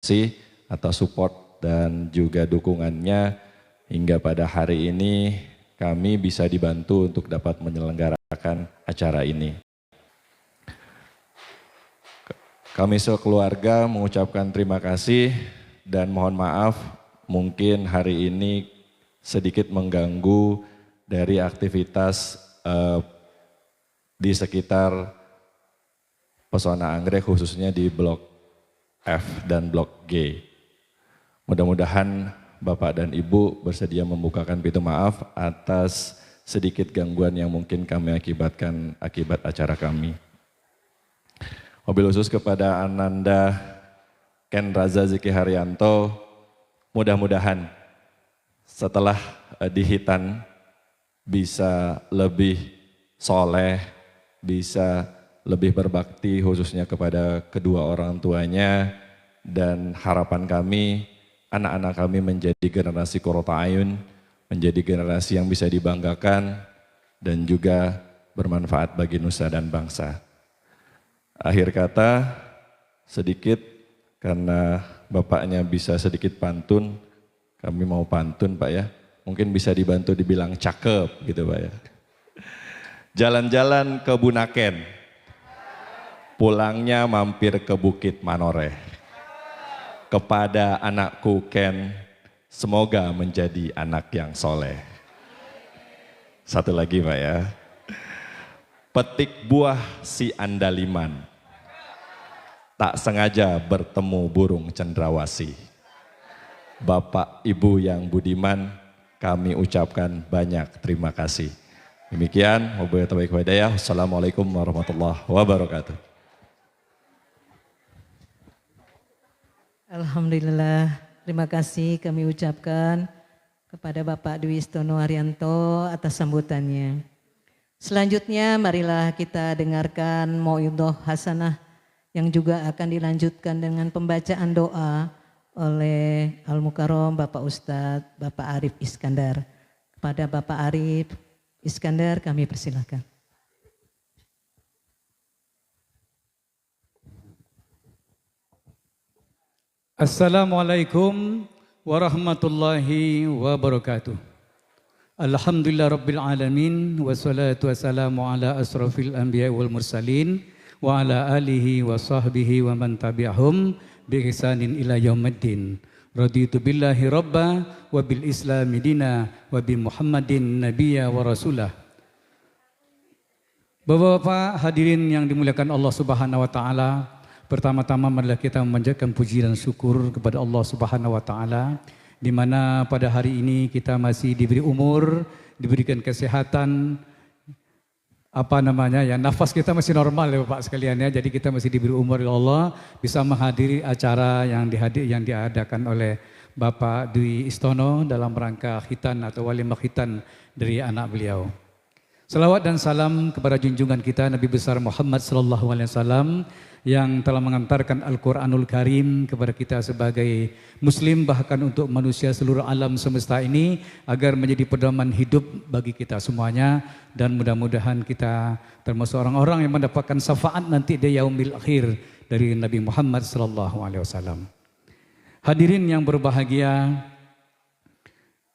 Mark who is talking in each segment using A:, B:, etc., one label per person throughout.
A: kasih atas support dan juga dukungannya hingga pada hari ini kami bisa dibantu untuk dapat menyelenggarakan acara ini. Kami sekeluarga mengucapkan terima kasih dan mohon maaf mungkin hari ini sedikit mengganggu dari aktivitas di sekitar Pesona Anggrek khususnya di Blok F dan Blok G. Mudah-mudahan Bapak dan Ibu bersedia membukakan pintu maaf atas sedikit gangguan yang mungkin kami akibatkan akibat acara kami. Mobil khusus kepada Ananda Ken Raza Ziki Haryanto, mudah-mudahan setelah di Hitan bisa lebih soleh, bisa lebih berbakti khususnya kepada kedua orang tuanya, dan harapan kami anak-anak kami menjadi generasi Qurratu Ayun, menjadi generasi yang bisa dibanggakan dan juga bermanfaat bagi nusa dan bangsa. Akhir kata sedikit karena bapaknya bisa sedikit pantun, kami mau pantun Pak ya, mungkin bisa dibantu dibilang cakep gitu Pak ya. Jalan-jalan ke Bunaken, pulangnya mampir ke Bukit Manoreh. Kepada anakku Ken, semoga menjadi anak yang soleh. Satu lagi Pak ya. Petik buah si andaliman, tak sengaja bertemu burung cendrawasih. Bapak Ibu yang budiman, kami ucapkan banyak terima kasih. Demikian, wabillahi taufiq wal hidayah. Wassalamualaikum warahmatullahi wabarakatuh.
B: Alhamdulillah, terima kasih kami ucapkan kepada Bapak Dwi Istono Haryanto atas sambutannya. Selanjutnya marilah kita dengarkan mau'idhah hasanah yang juga akan dilanjutkan dengan pembacaan doa oleh Al-Mukarram Bapak Ustadz Bapak Arif Iskandar. Kepada Bapak Arif Iskandar kami persilahkan.
C: Assalamualaikum warahmatullahi wabarakatuh. Alhamdulillah Rabbil Alamin, wassalatu wassalamu ala asrafil anbiya wal mursalin, wa ala alihi wa sahbihi wa man tabi'ahum bi ihsanin ila yaumiddin. Raditu billahi rabba wa bil islami dina wa bi Muhammadin nabiyya wa rasulah. Bapak-bapak hadirin yang dimuliakan Allah Subhanahu wa taala, pertama-tama marilah kita memanjatkan puji dan syukur kepada Allah Subhanahu wa taala di mana pada hari ini kita masih diberi umur, diberikan kesehatan, nafas kita masih normal ya Bapak sekalian ya. Jadi kita masih diberi umur oleh Allah bisa menghadiri acara yang diadakan oleh Bapak Dwi Istono dalam rangka khitan atau walimah khitan dari anak beliau. Salawat dan salam kepada junjungan kita Nabi besar Muhammad sallallahu alaihi wasallam yang telah mengantarkan Al-Quranul Karim kepada kita sebagai Muslim, bahkan untuk manusia seluruh alam semesta ini, agar menjadi pedoman hidup bagi kita semuanya, dan mudah-mudahan kita termasuk orang-orang yang mendapatkan syafaat nanti di yaumil akhir dari Nabi Muhammad SAW. Hadirin yang berbahagia,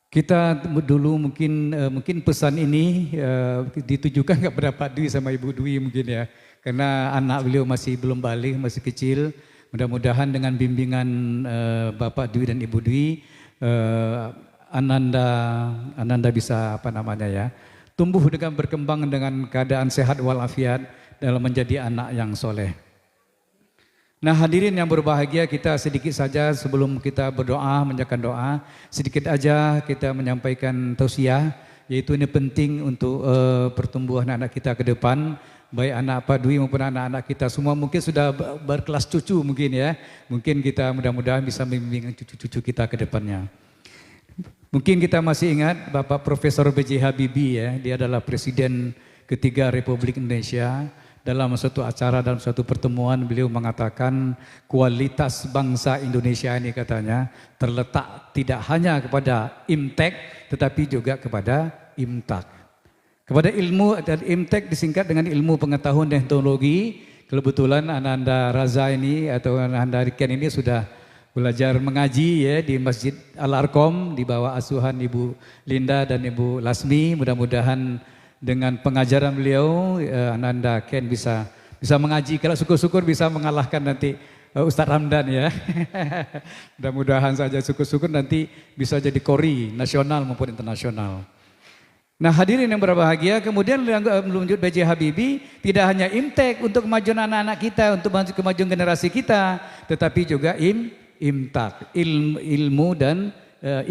C: kita dulu mungkin pesan ini ditujukan kepada Pak Dwi sama Ibu Dwi mungkin ya. Karena anak beliau masih belum balik, masih kecil. Mudah-mudahan dengan bimbingan Bapak Dwi dan Ibu Dwi, Ananda bisa tumbuh dengan berkembang dengan keadaan sehat walafiat dalam menjadi anak yang soleh. Nah hadirin yang berbahagia, kita sedikit saja sebelum kita berdoa, menjalankan doa, sedikit aja kita menyampaikan tausiah, yaitu ini penting untuk pertumbuhan anak kita ke depan. Baik anak Pak Dwi maupun anak-anak kita semua mungkin sudah berkelas cucu mungkin ya. Mungkin kita mudah-mudahan bisa membimbing cucu-cucu kita ke depannya. Mungkin kita masih ingat Bapak Profesor B.J. Habibie ya. Dia adalah Presiden ketiga Republik Indonesia. Dalam suatu acara, dalam suatu pertemuan beliau mengatakan kualitas bangsa Indonesia ini katanya terletak tidak hanya kepada imtek tetapi juga kepada imtak. Kepada ilmu dan imtek disingkat dengan ilmu pengetahuan dan teknologi. Kebetulan Ananda Raza ini atau Ananda Riken ini sudah belajar mengaji ya di Masjid Al-Arqam di bawah asuhan Ibu Linda dan Ibu Lasmi. Mudah-mudahan dengan pengajaran beliau Ananda Ken bisa mengaji. Kalau syukur-syukur bisa mengalahkan nanti Ustadz Ramdan ya. Mudah-mudahan saja syukur-syukur nanti bisa jadi kori nasional maupun internasional. Nah hadirin yang berbahagia, kemudian melanjut B.J. Habibie tidak hanya imtek untuk kemajuan anak-anak kita, untuk kemajuan generasi kita, tetapi juga imtak, ilmu dan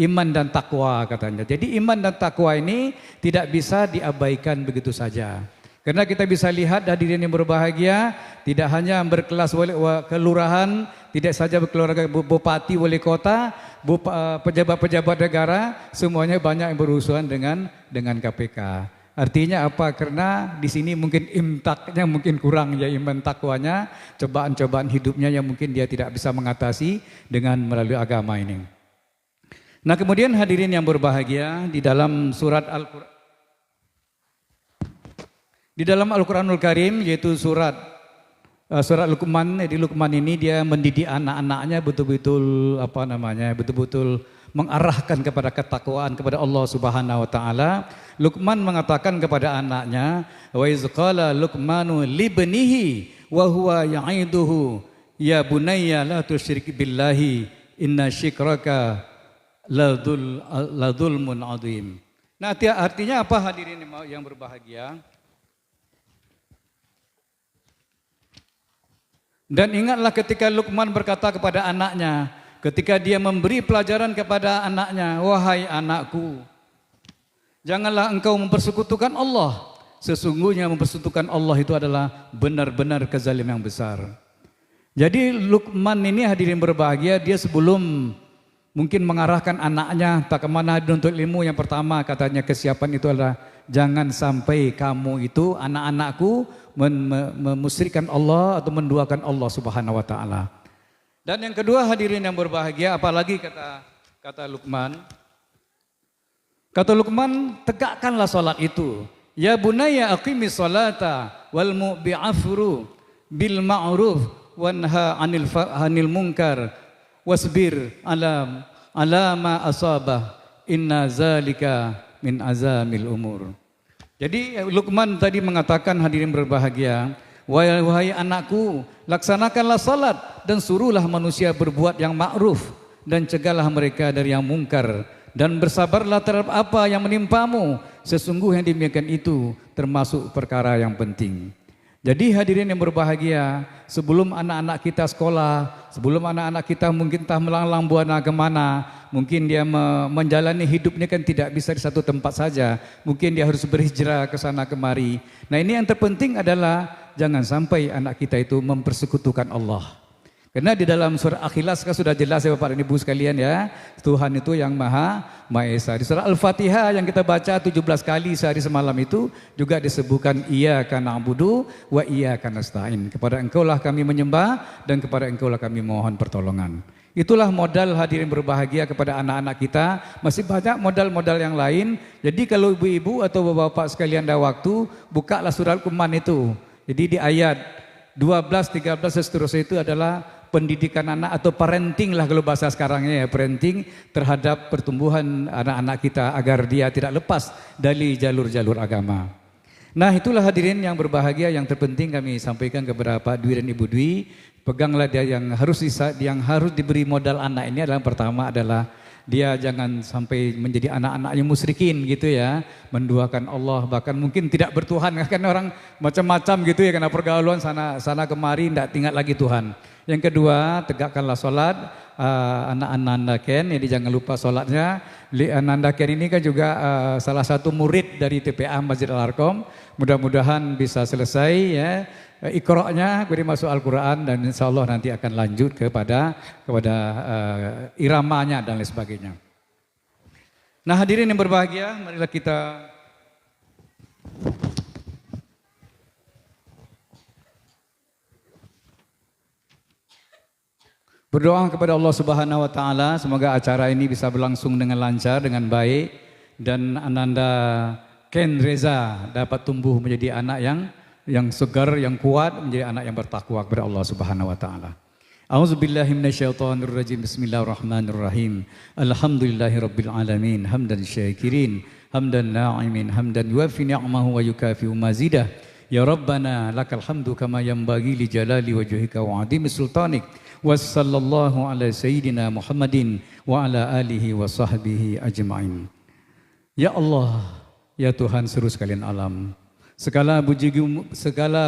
C: iman dan takwa katanya. Jadi iman dan takwa ini tidak bisa diabaikan begitu saja. Karena kita bisa lihat hadirin yang berbahagia, tidak hanya berkelas kelurahan, tidak saja berkeluarga bupati, wali kota, pejabat-pejabat negara, semuanya banyak yang berurusan dengan KPK. Artinya apa? Karena di sini mungkin imtaknya mungkin kurang ya, iman takwanya, cobaan-cobaan hidupnya yang mungkin dia tidak bisa mengatasi dengan melalui agama ini. Nah kemudian hadirin yang berbahagia, di dalam surat Al-Quran, di dalam Al-Quranul Karim yaitu surat Luqman, di Luqman ini dia mendidik anak-anaknya betul-betul betul-betul mengarahkan kepada ketakwaan kepada Allah Subhanahu wa taala. Luqman mengatakan kepada anaknya, wa iz qala Luqmanu libnihi wa huwa ya'iduhu ya bunayya la tusyrik billahi inna syikraka ladzulmun adzim. Nah, artinya apa hadirin yang berbahagia? Dan ingatlah ketika Luqman berkata kepada anaknya, ketika dia memberi pelajaran kepada anaknya, wahai anakku, janganlah engkau mempersekutukan Allah. Sesungguhnya mempersekutukan Allah itu adalah benar-benar kezaliman yang besar. Jadi Luqman ini hadirin berbahagia, dia sebelum mungkin mengarahkan anaknya tak kemana untuk ilmu, yang pertama katanya kesiapan itu adalah jangan sampai kamu itu anak-anakku memusyrikan Allah atau menduakan Allah Subhanahu wa taala. Dan yang kedua hadirin yang berbahagia, apalagi kata Luqman. Kata Luqman, tegakkanlah salat itu. Ya bunayya aqimis salata wal mu'bi'afru bil ma'ruf wanha 'anil munkar wasbir ala ma asabah inna zalika min azamil umur. Jadi Luqman tadi mengatakan hadirin berbahagia, wahai anakku, laksanakanlah salat dan suruhlah manusia berbuat yang ma'ruf dan cegahlah mereka dari yang mungkar dan bersabarlah terhadap apa yang menimpamu, sesungguhnya demikian itu termasuk perkara yang penting. Jadi hadirin yang berbahagia, sebelum anak-anak kita sekolah, sebelum anak-anak kita mungkin entah melanglang buana kemana, mungkin dia menjalani hidupnya kan tidak bisa di satu tempat saja, mungkin dia harus berhijrah ke sana kemari. Nah ini yang terpenting adalah jangan sampai anak kita itu mempersekutukan Allah. Karena di dalam surah Al-Ikhlas kan sudah jelas ya Bapak dan Ibu sekalian ya, Tuhan itu yang Maha Esa. Di surah Al-Fatihah yang kita baca 17 kali sehari semalam itu juga disebutkan iyyaka na'budu wa iyyaka nasta'in. Kepada Engkaulah kami menyembah dan kepada Engkaulah kami mohon pertolongan. Itulah modal hadirin berbahagia kepada anak-anak kita. Masih banyak modal-modal yang lain. Jadi kalau ibu-ibu atau bapak-bapak sekalian ada waktu, bukalah surah Luqman itu. Jadi di ayat 12, 13 dan seterusnya itu adalah pendidikan anak atau parenting lah kalau bahasa sekarangnya ya, parenting terhadap pertumbuhan anak-anak kita agar dia tidak lepas dari jalur-jalur agama. Nah itulah hadirin yang berbahagia yang terpenting kami sampaikan kepada Pak Dwi dan Ibu Dwi. Peganglah dia yang harus diberi modal anak ini adalah pertama adalah dia jangan sampai menjadi anak-anak yang musyrikin gitu ya, menduakan Allah, bahkan mungkin tidak bertuhan, kan orang macam-macam gitu ya, karena pergaulan sana kemari tidak ingat lagi Tuhan. Yang kedua, tegakkanlah sholat. Anak Ananda Ken, jadi jangan lupa sholatnya. Ananda Ken ini kan juga salah satu murid dari TPA Masjid Al-Arqam. Mudah-mudahan bisa selesai ya Iqra'nya, beri masuk Al-Quran, dan insya Allah nanti akan lanjut kepada iramanya dan lain sebagainya. Nah hadirin yang berbahagia, marilah kita berdoa kepada Allah Subhanahu wa taala, semoga acara ini bisa berlangsung dengan lancar, dengan baik, dan Ananda Ken Reza dapat tumbuh menjadi anak yang segar, yang kuat, menjadi anak yang bertakwa kepada Allah Subhanahu wa taala. A'udzu billahi minasyaitonir rajim. Bismillahirrahmanirrahim. Alhamdulillahirabbil alamin. Hamdan syakirin, hamdan na'imin, hamdan yuwafi ni'amahu wa yukafi'u mazidah. Ya Rabbana lakal hamdu kama yanbaghi li jalali wajhika wa 'azimi sultanik. Wassallallahu ala sayyidina Muhammadin wa ala alihi wa sahbihi ajma'in. Ya Allah, ya Tuhan seluruh sekalian alam, segala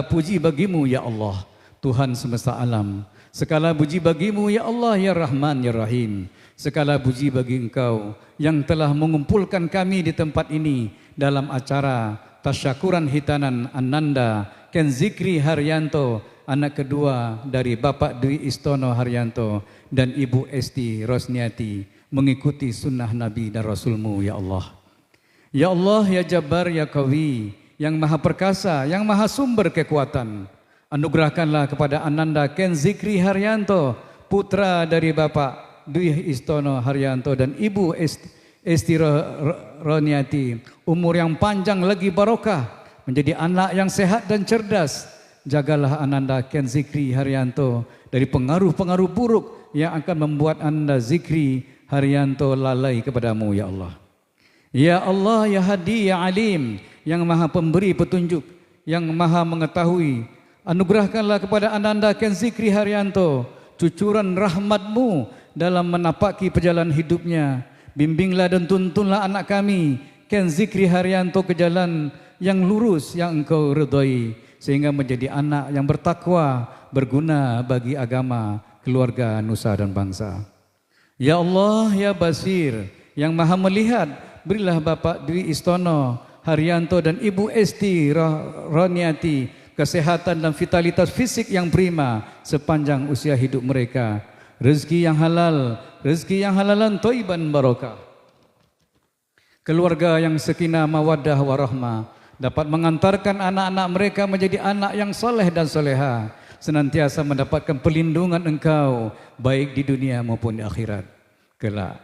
C: puji bagimu ya Allah, Tuhan semesta alam. Segala puji bagimu ya Allah, ya Rahman, ya Rahim. Segala puji bagi Engkau yang telah mengumpulkan kami di tempat ini dalam acara tasyakuran hitanan Ananda Ken Zikri Haryanto, anak kedua dari Bapak Dwi Istono Haryanto dan Ibu Esti Rosniati, mengikuti sunnah Nabi dan Rasulmu ya Allah. Ya Allah, ya Jabbar, ya Qawi, yang maha perkasa, yang maha sumber kekuatan, anugerahkanlah kepada Ananda Ken Zikri Haryanto, putra dari Bapak Dwi Istono Haryanto dan Ibu Esti Roniati, umur yang panjang lagi barokah, menjadi anak yang sehat dan cerdas. Jagalah Ananda Ken Zikri Haryanto dari pengaruh-pengaruh buruk yang akan membuat Ananda Zikri Haryanto lalai kepadamu ya Allah. Ya Allah, ya Hadi, ya Alim, yang maha pemberi petunjuk, yang maha mengetahui, anugerahkanlah kepada Ananda Ken Zikri Haryanto cucuran rahmat-Mu dalam menapaki perjalanan hidupnya. Bimbinglah dan tuntunlah anak kami Ken Zikri Haryanto ke jalan yang lurus yang Engkau ridhai, sehingga menjadi anak yang bertakwa, berguna bagi agama, keluarga, nusa dan bangsa. Ya Allah, ya Basir, yang maha melihat, berilah Bapak Dwi Istono Haryanto dan Ibu Esti Roniati kesehatan dan vitalitas fisik yang prima sepanjang usia hidup mereka. Rezeki yang halal, rezeki yang halalan thayyiban barokah. Keluarga yang sakinah mawaddah warahmah dapat mengantarkan anak-anak mereka menjadi anak yang soleh dan soleha, senantiasa mendapatkan perlindungan Engkau baik di dunia maupun di akhirat kelak.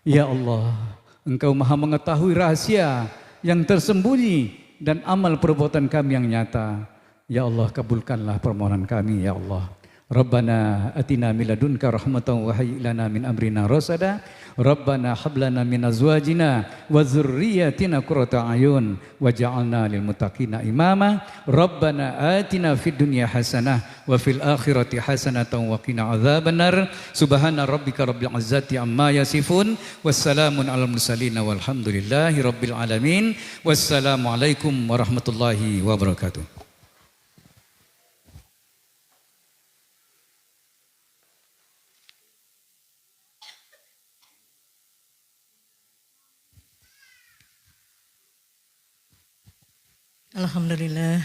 C: Ya Allah, Engkau maha mengetahui rahasia yang tersembunyi dan amal perbuatan kami yang nyata. Ya Allah, kabulkanlah permohonan kami ya Allah. Rabbana atina min ladunka rahmatan wa hayyi lana min amrina rasada. Rabbana hab lana min azwajina wa dzurriyyatina qurrata a'yun waj'alna lil muttaqina imama. Rabbana atina fid dunya hasanah wa fil akhirati hasanatan wa qina adzabannar. Subhana rabbika rabbil izzati amma yasifun wassalamun alal mursalin walhamdulillahi rabbil alamin. Wassalamu alaikum warahmatullahi wabarakatuh.
B: Alhamdulillah,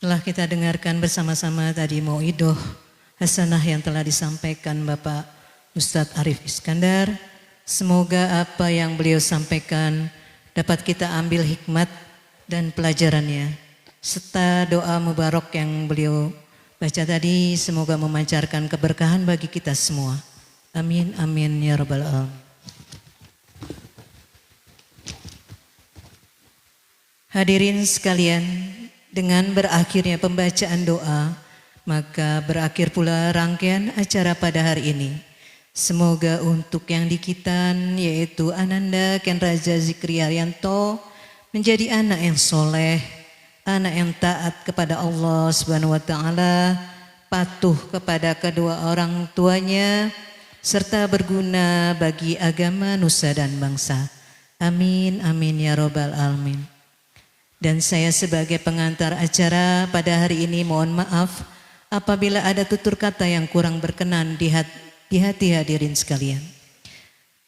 B: telah kita dengarkan bersama-sama tadi mau'idoh hasanah yang telah disampaikan Bapak Ustadz Arif Iskandar. Semoga apa yang beliau sampaikan dapat kita ambil hikmat dan pelajarannya, serta doa mubarak yang beliau baca tadi semoga memancarkan keberkahan bagi kita semua. Amin, amin ya rabbal alamin. Hadirin sekalian, dengan berakhirnya pembacaan doa, maka berakhir pula rangkaian acara pada hari ini. Semoga untuk yang dikitan, yaitu Ananda Ken Raja Zikri Haryanto, menjadi anak yang soleh, anak yang taat kepada Allah Subhanahu wa Ta'ala, patuh kepada kedua orang tuanya, serta berguna bagi agama, nusa dan bangsa. Amin, amin ya robbal alamin. Dan saya sebagai pengantar acara pada hari ini mohon maaf apabila ada tutur kata yang kurang berkenan di hati hadirin sekalian.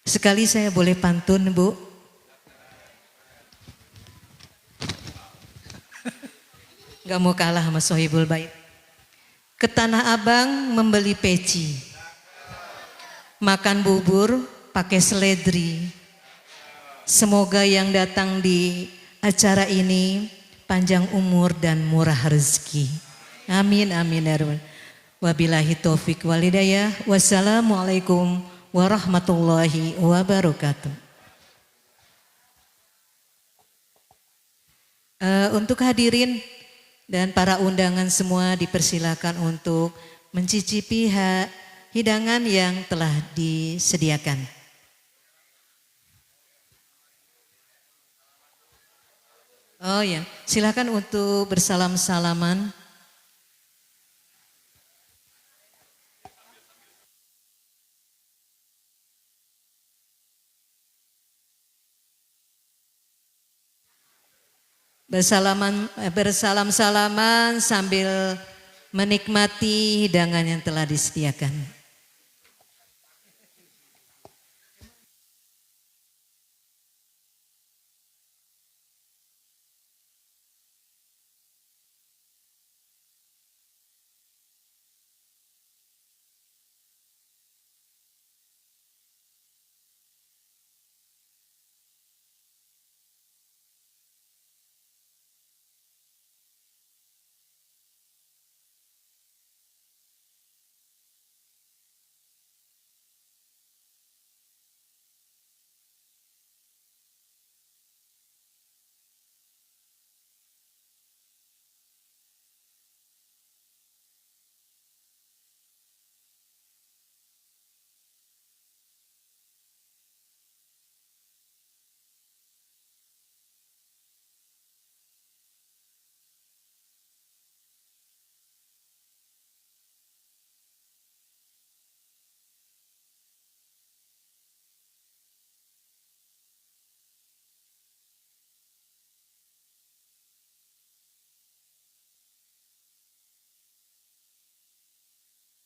B: Sekali saya boleh pantun, Bu? Gak mau kalah sama Sohibul Bait. Ke Tanah Abang membeli peci, makan bubur pakai seledri. Semoga yang datang di acara ini panjang umur dan murah rezeki. Amin, amin ya rabbal. Wabillahi taufik wal hidayah. Wassalamualaikum warahmatullahi wabarakatuh. Untuk hadirin Dan para undangan semua dipersilakan untuk mencicipi hidangan yang telah disediakan. Oh ya, silakan untuk bersalam-salaman. Bersalam-salaman sambil menikmati hidangan yang telah disediakan.